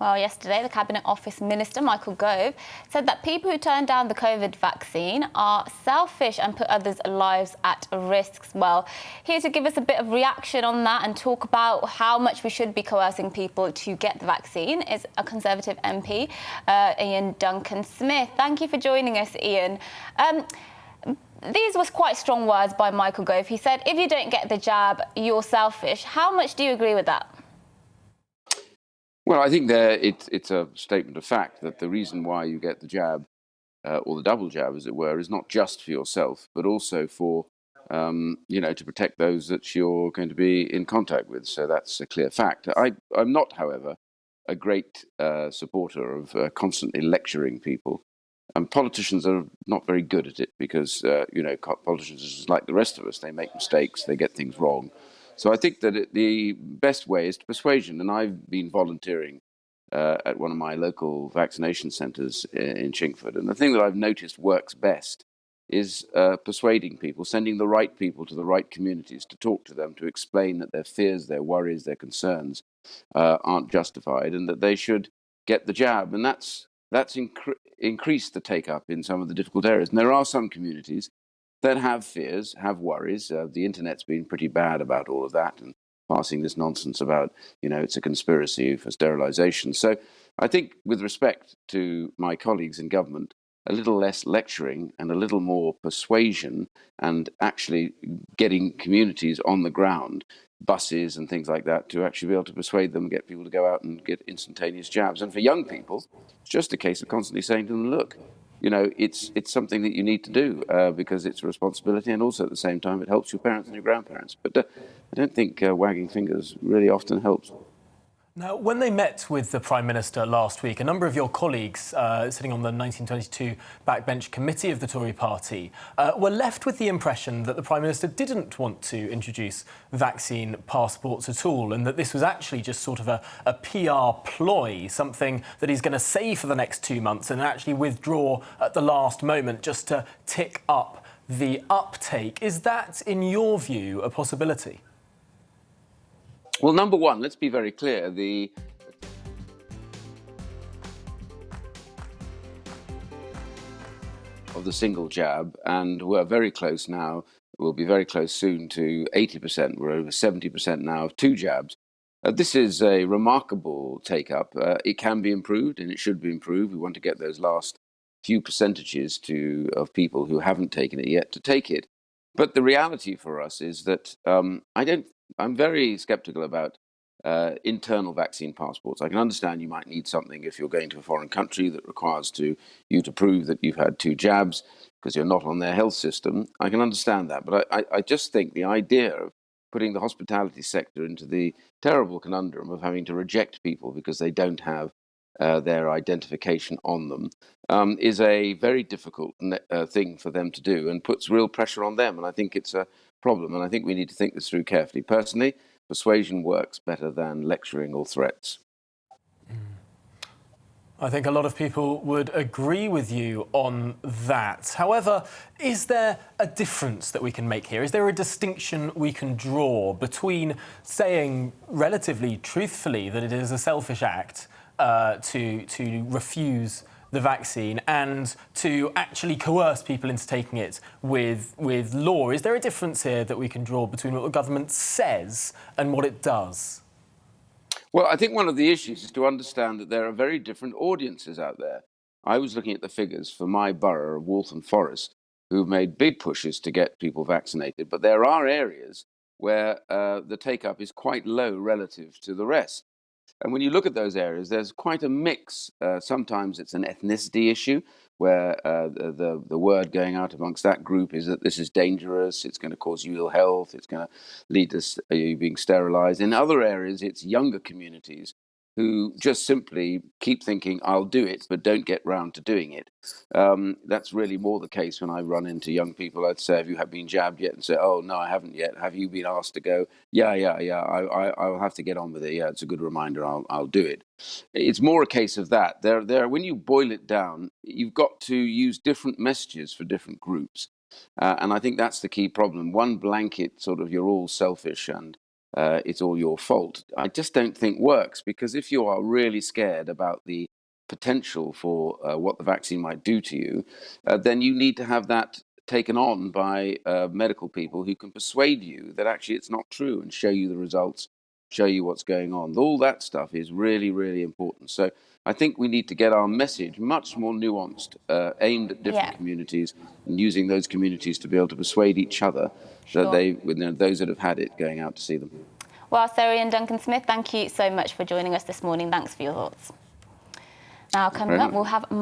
Well, yesterday, the Cabinet Office Minister, Michael Gove, said that people who turn down the COVID vaccine are selfish and put others' lives at risk. Well, here to give us a bit of reaction on that and talk about how much we should be coercing people to get the vaccine is a Conservative MP, Iain Duncan Smith. Thank you for joining us, Iain. These were quite strong words by Michael Gove. He said, if you don't get the jab, you're selfish. How much do you agree with that? Well, I think it's a statement of fact that the reason why you get the jab, or the double jab, as it were, is not just for yourself, but also for, to protect those that you're going to be in contact with. So that's a clear fact. I'm not, however, a great supporter of constantly lecturing people. And politicians are not very good at it because, politicians are just like the rest of us. They make mistakes, they get things wrong. So I think that the best way is to persuasion. And I've been volunteering at one of my local vaccination centres in Chingford. And the thing that I've noticed works best is persuading people, sending the right people to the right communities to talk to them, to explain that their fears, their worries, their concerns aren't justified and that they should get the jab. And that's increased the take-up in some of the difficult areas. And there are some communities that have fears, have worries. The internet's been pretty bad about all of that and passing this nonsense about, it's a conspiracy for sterilisation. So I think with respect to my colleagues in government, a little less lecturing and a little more persuasion and actually getting communities on the ground, buses and things like that, to actually be able to persuade them, get people to go out and get instantaneous jabs. And for young people, it's just a case of constantly saying to them, look, it's something that you need to do because it's a responsibility, and also at the same time it helps your parents and your grandparents. But I don't think wagging fingers really often helps. Now, when they met with the Prime Minister last week, a number of your colleagues sitting on the 1922 backbench committee of the Tory party were left with the impression that the Prime Minister didn't want to introduce vaccine passports at all, and that this was actually just sort of a PR ploy, something that he's going to say for the next 2 months and actually withdraw at the last moment just to tick up the uptake. Is that, in your view, a possibility? Well, number one, let's be very clear. Of the single jab, and we're very close now. We'll be very close soon to 80%. We're over 70% now of 2 jabs. This is a remarkable take-up. It can be improved, and it should be improved. We want to get those last few percentages of people who haven't taken it yet to take it. But the reality for us is that I'm very skeptical about internal vaccine passports. I can understand you might need something if you're going to a foreign country that requires you to prove that you've had 2 jabs because you're not on their health system. I can understand that. But I just think the idea of putting the hospitality sector into the terrible conundrum of having to reject people because they don't have their identification on them is a very difficult thing for them to do and puts real pressure on them. And I think it's a problem. And I think we need to think this through carefully. Personally, persuasion works better than lecturing or threats. I think a lot of people would agree with you on that. However, is there a difference that we can make here? Is there a distinction we can draw between saying relatively truthfully that it is a selfish act to refuse the vaccine and to actually coerce people into taking it with law? Is there a difference here that we can draw between what the government says and what it does? Well, I think one of the issues is to understand that there are very different audiences out there. I was looking at the figures for my borough of Waltham Forest, who've made big pushes to get people vaccinated, but there are areas where the take-up is quite low relative to the rest. And when you look at those areas, there's quite a mix. Sometimes it's an ethnicity issue, where the word going out amongst that group is that this is dangerous, it's going to cause you ill health, it's going to lead to you being sterilized. In other areas, it's younger communities who just simply keep thinking, I'll do it, but don't get round to doing it. That's really more the case when I run into young people. I'd say, have you been jabbed yet? And say, oh, no, I haven't yet. Have you been asked to go? Yeah, I'll have to get on with it. Yeah, it's a good reminder. I'll do it. It's more a case of that. When you boil it down, you've got to use different messages for different groups. And I think that's the key problem. One blanket sort of, you're all selfish and it's all your fault, I just don't think works, because if you are really scared about the potential for what the vaccine might do to you, then you need to have that taken on by medical people who can persuade you that actually it's not true and show you the results, show you what's going on. All that stuff is really, really important. So I think we need to get our message much more nuanced, aimed at different Yeah. communities, and using those communities to be able to persuade each other that those that have had it, going out to see them. Well, Sarah and Duncan Smith, thank you so much for joining us this morning. Thanks for your thoughts. Now, coming up, we'll have